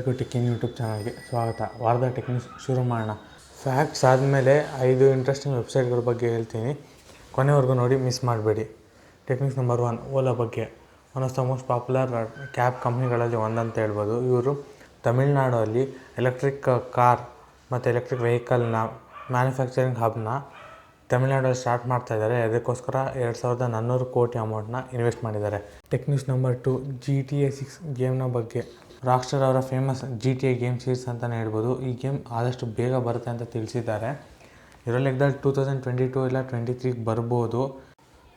ಎಲ್ಲರಿಗೂ ಟೆಕ್.in ಯೂಟ್ಯೂಬ್ ಚಾನಲ್ಗೆ ಸ್ವಾಗತ. ವಾರದ ಟೆಕ್ನಿಕ್ಸ್ ಶುರು ಮಾಡೋಣ. ಫ್ಯಾಕ್ಟ್ಸ್ ಆದಮೇಲೆ 5 ಇಂಟ್ರೆಸ್ಟಿಂಗ್ ವೆಬ್ಸೈಟ್ಗಳ ಬಗ್ಗೆ ಹೇಳ್ತೀನಿ. ಕೊನೆವರೆಗೂ ನೋಡಿ, ಮಿಸ್ ಮಾಡಬೇಡಿ. ಟೆಕ್ನಿಕ್ಸ್ ನಂಬರ್ 1, ಓಲಾ ಬಗ್ಗೆ. One of the most popular cab ಕಂಪ್ನಿಗಳಲ್ಲಿ ಒಂದಂತ ಹೇಳ್ಬೋದು. ಇವರು ತಮಿಳ್ನಾಡಲ್ಲಿ ಎಲೆಕ್ಟ್ರಿಕ್ ಕಾರ್ ಮತ್ತು ಎಲೆಕ್ಟ್ರಿಕ್ ವೆಹಿಕಲ್ನ ಮ್ಯಾನುಫ್ಯಾಕ್ಚರಿಂಗ್ ಹಬ್ನ ತಮಿಳ್ನಾಡಲ್ಲಿ ಸ್ಟಾರ್ಟ್ ಮಾಡ್ತಾಯಿದ್ದಾರೆ. ಅದಕ್ಕೋಸ್ಕರ 2400 ಕೋಟಿ ಅಮೌಂಟ್ನ ಇನ್ವೆಸ್ಟ್ ಮಾಡಿದ್ದಾರೆ. ಟೆಕ್ನಿಕ್ಸ್ ನಂಬರ್ 2, GTA 6 ಗೇಮ್ನ ಬಗ್ಗೆ. ರಾಕ್ಸ್ಟಾರ್ ಅವರ ಫೇಮಸ್ GTA ಗೇಮ್ ಸೀರೀಸ್ ಅಂತಲೇ ಹೇಳ್ಬೋದು. ಈ ಗೇಮ್ ಆದಷ್ಟು ಬೇಗ ಬರುತ್ತೆ ಅಂತ ತಿಳಿಸಿದ್ದಾರೆ. ಇರೋ ಲೆಕ್ಕದಲ್ಲಿ 2022 ಇಲ್ಲ 2023 ಬರ್ಬೋದು.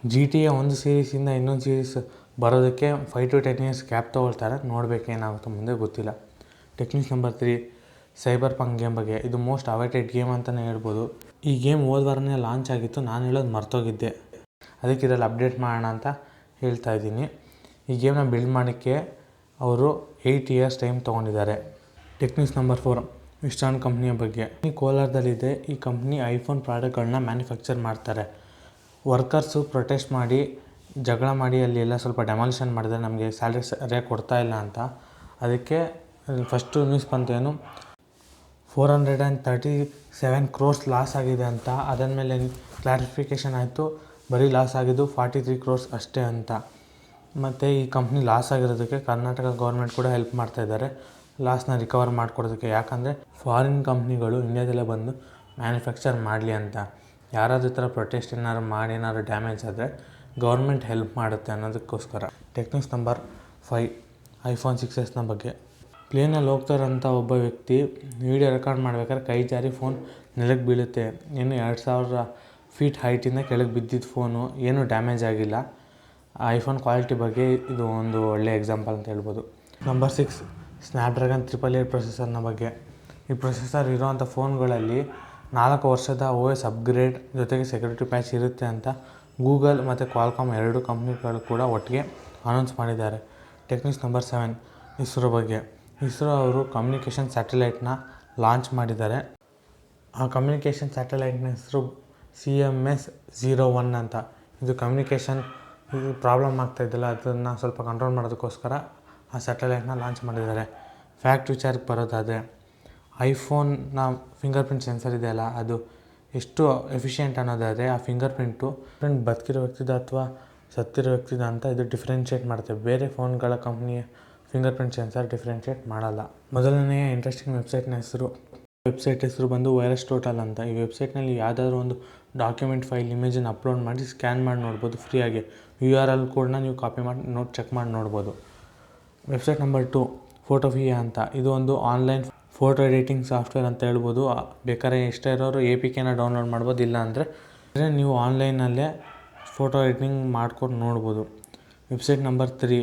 GTA ಒಂದು ಸೀರೀಸಿಂದ ಇನ್ನೊಂದು ಸೀರೀಸ್ ಬರೋದಕ್ಕೆ 5 to 10 years ಗ್ಯಾಪ್ ತೊಗೊಳ್ತಾರೆ. ನೋಡಬೇಕೇನಾಗುತ್ತೋ ಮುಂದೆ, ಗೊತ್ತಿಲ್ಲ. ಟೆಕ್ನಿಕ್ಸ್ ನಂಬರ್ 3, ಸೈಬರ್ಪಂಕ್ ಗೇಮ್ ಬಗ್ಗೆ. ಇದು ಮೋಸ್ಟ್ ಅವೈಟೆಡ್ ಗೇಮ್ ಅಂತಲೇ ಹೇಳ್ಬೋದು. ಈ ಗೇಮ್ ಹೋದ ವಾರನೇ ಲಾಂಚ್ ಆಗಿತ್ತು. ನಾನು ಹೇಳೋದು ಮರ್ತೋಗಿದ್ದೆ, ಅದಕ್ಕೆ ಇದರಲ್ಲಿ ಅಪ್ಡೇಟ್ ಮಾಡೋಣ ಅಂತ ಹೇಳ್ತಾ ಇದ್ದೀನಿ. ಈ ಗೇಮ್ನ ಬಿಲ್ಡ್ ಮಾಡೋಕ್ಕೆ ಅವರು 8 years ಟೈಮ್ ತೊಗೊಂಡಿದ್ದಾರೆ. ಟೆಕ್ನಿಕ್ಸ್ ನಂಬರ್ 4, ವಿಸ್ಟ್ರಾನ್ ಕಂಪ್ನಿಯ ಬಗ್ಗೆ. ಈ ಕೋಲಾರದಲ್ಲಿದೆ. ಈ ಕಂಪ್ನಿ ಐಫೋನ್ ಪ್ರಾಡಕ್ಟ್ಗಳನ್ನ ಮ್ಯಾನುಫ್ಯಾಕ್ಚರ್ ಮಾಡ್ತಾರೆ. ವರ್ಕರ್ಸು ಪ್ರೊಟೆಸ್ಟ್ ಮಾಡಿ, ಜಗಳ ಮಾಡಿ ಅಲ್ಲಿ ಎಲ್ಲ ಸ್ವಲ್ಪ ಡೆಮಾಲಿಷನ್ ಮಾಡಿದರೆ ನಮಗೆ ಸ್ಯಾಲ್ರಿ ಸರಿಯಾಗಿ ಕೊಡ್ತಾಯಿಲ್ಲ ಅಂತ. ಅದಕ್ಕೆ ಫಸ್ಟು ನ್ಯೂಸ್ ಬಂತೇನು 437 crores ಲಾಸ್ ಆಗಿದೆ ಅಂತ. ಅದಾದಮೇಲೆ ಕ್ಲಾರಿಫಿಕೇಷನ್ ಆಯಿತು, ಬರೀ ಲಾಸ್ ಆಗಿದ್ದು 43 crores ಅಷ್ಟೇ ಅಂತ. ಮತ್ತು ಈ ಕಂಪ್ನಿ ಲಾಸ್ ಆಗಿರೋದಕ್ಕೆ ಕರ್ನಾಟಕ ಗೌರ್ಮೆಂಟ್ ಕೂಡ ಹೆಲ್ಪ್ ಮಾಡ್ತಾಯಿದ್ದಾರೆ, ಲಾಸ್ನ ರಿಕವರ್ ಮಾಡಿಕೊಡೋದಕ್ಕೆ. ಯಾಕಂದರೆ ಫಾರಿನ್ ಕಂಪ್ನಿಗಳು ಇಂಡಿಯಾದಲ್ಲೇ ಬಂದು ಮ್ಯಾನುಫ್ಯಾಕ್ಚರ್ ಮಾಡಲಿ ಅಂತ. ಯಾರಾದರೂ ಈ ಥರ ಪ್ರೊಟೆಸ್ಟ್ ಏನಾದ್ರು ಮಾಡಿ ಏನಾದ್ರು ಡ್ಯಾಮೇಜ್ ಆದರೆ ಗೌರ್ಮೆಂಟ್ ಹೆಲ್ಪ್ ಮಾಡುತ್ತೆ ಅನ್ನೋದಕ್ಕೋಸ್ಕರ. ಟೆಕ್ನಿಕ್ಸ್ ನಂಬರ್ 5, iPhone 6s ಬಗ್ಗೆ. ಪ್ಲೇನಲ್ಲಿ ಹೋಗ್ತಾರಂಥ ಒಬ್ಬ ವ್ಯಕ್ತಿ ವೀಡಿಯೋ ರೆಕಾರ್ಡ್ ಮಾಡ್ಬೇಕಾದ್ರೆ ಕೈ ಜಾರಿ ಫೋನ್ ನೆಲಕ್ಕೆ ಬೀಳುತ್ತೆ. ಏನು 2000 feet ಹೈಟಿಂದ ಕೆಳಗೆ ಬಿದ್ದಿದ್ದು ಫೋನು, ಏನೂ ಡ್ಯಾಮೇಜ್ ಆಗಿಲ್ಲ. ಐಫೋನ್ ಕ್ವಾಲಿಟಿ ಬಗ್ಗೆ ಇದು ಒಂದು ಒಳ್ಳೆಯ ಎಕ್ಸಾಂಪಲ್ ಅಂತ ಹೇಳ್ಬೋದು. ನಂಬರ್ 6, ಸ್ನ್ಯಾಪ್ಡ್ರ್ಯಾಗನ್ 888 ಪ್ರೊಸೆಸರ್ನ ಬಗ್ಗೆ. ಈ ಪ್ರೊಸೆಸರ್ ಇರೋವಂಥ ಫೋನ್ಗಳಲ್ಲಿ 4 ವರ್ಷದ OS ಅಪ್ಗ್ರೇಡ್ ಜೊತೆಗೆ ಸೆಕ್ಯೂರಿಟಿ ಪ್ಯಾಚ್ ಇರುತ್ತೆ ಅಂತ ಗೂಗಲ್ ಮತ್ತು ಕ್ವಾಲ್ಕಾಮ್ 2 ಕಂಪ್ನಿಗಳು ಕೂಡ ಒಟ್ಟಿಗೆ ಅನೌನ್ಸ್ ಮಾಡಿದ್ದಾರೆ. ಟೆಕ್ನಿಕ್ಸ್ ನಂಬರ್ 7, ಇಸ್ರೋ ಬಗ್ಗೆ. ಇಸ್ರೋ ಅವರು ಕಮ್ಯುನಿಕೇಷನ್ ಸ್ಯಾಟಲೈಟ್ನ ಲಾಂಚ್ ಮಾಡಿದ್ದಾರೆ. ಆ ಕಮ್ಯುನಿಕೇಷನ್ ಸ್ಯಾಟಲೈಟ್ನ ಹೆಸರು CMS-01 ಅಂತ. ಇದು ಕಮ್ಯುನಿಕೇಷನ್ ಪ್ರಾಬ್ಲಮ್ ಆಗ್ತಾಯಿದ್ದಲ್ಲ, ಅದನ್ನು ಸ್ವಲ್ಪ ಕಂಟ್ರೋಲ್ ಮಾಡೋದಕ್ಕೋಸ್ಕರ ಆ ಸ್ಯಾಟಲೈಟ್ನ ಲಾಂಚ್ ಮಾಡಿದ್ದಾರೆ. ಫ್ಯಾಕ್ಟ್ ವಿಚಾರಕ್ಕೆ ಬರೋದಾದರೆ, ಐಫೋನ್ನ ಫಿಂಗರ್ ಪ್ರಿಂಟ್ ಸೆನ್ಸರ್ ಇದೆಯಲ್ಲ, ಅದು ಎಷ್ಟು ಎಫಿಷಿಯೆಂಟ್ ಅನ್ನೋದಾದರೆ ಆ ಫಿಂಗರ್ ಪ್ರಿಂಟು ಬದುಕಿರೋ ವ್ಯಕ್ತಿದ ಅಥವಾ ಸತ್ತಿರೋ ವ್ಯಕ್ತಿದ ಅಂತ ಇದು ಡಿಫ್ರೆನ್ಷಿಯೇಟ್ ಮಾಡುತ್ತೆ. ಬೇರೆ ಫೋನ್ಗಳ ಕಂಪ್ನಿಯ ಫಿಂಗರ್ ಪ್ರಿಂಟ್ ಸೆನ್ಸರ್ ಡಿಫ್ರೆನ್ಷಿಯೇಟ್ ಮಾಡಲ್ಲ. ಮೊದಲನೆಯ ಇಂಟ್ರೆಸ್ಟಿಂಗ್ ವೆಬ್ಸೈಟ್ ಹೆಸರು ಬಂದು ವೈರಸ್ ಟೋಟಲ್ ಅಂತ. ಈ ವೆಬ್ಸೈಟ್ನಲ್ಲಿ ಯಾವುದಾದ್ರೂ ಒಂದು ಡಾಕ್ಯುಮೆಂಟ್ ಫೈಲ್ ಇಮೇಜನ್ನು ಅಪ್ಲೋಡ್ ಮಾಡಿ ಸ್ಕ್ಯಾನ್ ಮಾಡಿ ನೋಡ್ಬೋದು ಫ್ರೀಯಾಗಿ. URL ಕೂಡ ನೀವು ಕಾಪಿ ಮಾಡಿ ಚೆಕ್ ಮಾಡಿ ನೋಡ್ಬೋದು. ವೆಬ್ಸೈಟ್ ನಂಬರ್ 2, ಫೋಟೋಫಿಯಾ ಅಂತ. ಇದು ಒಂದು ಆನ್ಲೈನ್ ಫೋಟೋ ಎಡಿಟಿಂಗ್ ಸಾಫ್ಟ್ವೇರ್ ಅಂತ ಹೇಳ್ಬೋದು. ಬೇಕಾದ್ರೆ ಇಷ್ಟ ಇರೋರು APKನ ಡೌನ್ಲೋಡ್ ಮಾಡ್ಬೋದು, ಇಲ್ಲ ಅಂದರೆ ನೀವು ಆನ್ಲೈನಲ್ಲೇ ಫೋಟೋ ಎಡಿಟಿಂಗ್ ಮಾಡ್ಕೊಂಡು ನೋಡ್ಬೋದು. ವೆಬ್ಸೈಟ್ ನಂಬರ್ 3,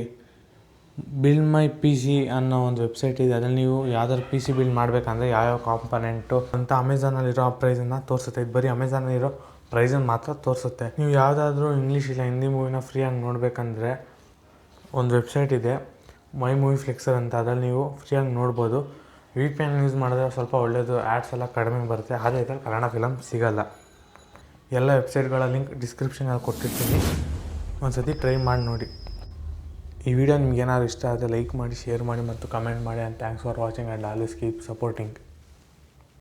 ಬಿಲ್ಡ್ ಮೈ PC ಅನ್ನೋ ಒಂದು ವೆಬ್ಸೈಟ್ ಇದೆ. ಅದರಲ್ಲಿ ನೀವು ಯಾವ್ದಾದ್ರು PC ಬಿಲ್ಡ್ ಮಾಡಬೇಕಂದ್ರೆ ಯಾವ್ಯಾವ ಕಾಂಪೊನೆಂಟು ಅಂತ ಅಮೆಝಾನಲ್ಲಿರೋ ಪ್ರೈಸನ್ನು ತೋರಿಸುತ್ತೆ. ಇದು ಬರೀ ಅಮೆಝಾನಲ್ಲಿರೋ ಪ್ರೈಸನ್ನು ಮಾತ್ರ ತೋರಿಸುತ್ತೆ. ನೀವು ಯಾವುದಾದ್ರೂ ಇಂಗ್ಲೀಷ್ ಇಲ್ಲ ಹಿಂದಿ ಮೂವಿನ ಫ್ರೀಯಾಗಿ ನೋಡಬೇಕಂದ್ರೆ ಒಂದು ವೆಬ್ಸೈಟ್ ಇದೆ, ಮೈ ಮೂವಿ ಫ್ಲಿಕ್ಸರ್ ಅಂತ. ಅದರಲ್ಲಿ ನೀವು ಫ್ರೀಯಾಗಿ ನೋಡ್ಬೋದು. VPN ಯೂಸ್ ಮಾಡಿದ್ರೆ ಸ್ವಲ್ಪ ಒಳ್ಳೆಯದು, ಆ್ಯಡ್ಸ್ ಎಲ್ಲ ಕಡಿಮೆ ಬರುತ್ತೆ. ಆದರೆ ಇದರಲ್ಲಿ ಕನ್ನಡ ಫಿಲಮ್ ಸಿಗೋಲ್ಲ. ಎಲ್ಲ ವೆಬ್ಸೈಟ್ಗಳ ಲಿಂಕ್ ಡಿಸ್ಕ್ರಿಪ್ಷನಲ್ಲಿ ಕೊಟ್ಟಿರ್ತೀನಿ, ಒಂದು ಸತಿ ಟ್ರೈ ಮಾಡಿ ನೋಡಿ. ಈ ವಿಡಿಯೋ ನಿಮ್ಗೆ ಏನಾದ್ರು ಇಷ್ಟ ಆದರೆ ಲೈಕ್ ಮಾಡಿ, ಶೇರ್ ಮಾಡಿ ಮತ್ತು ಕಮೆಂಟ್ ಮಾಡಿ. And thanks for watching and always keep supporting.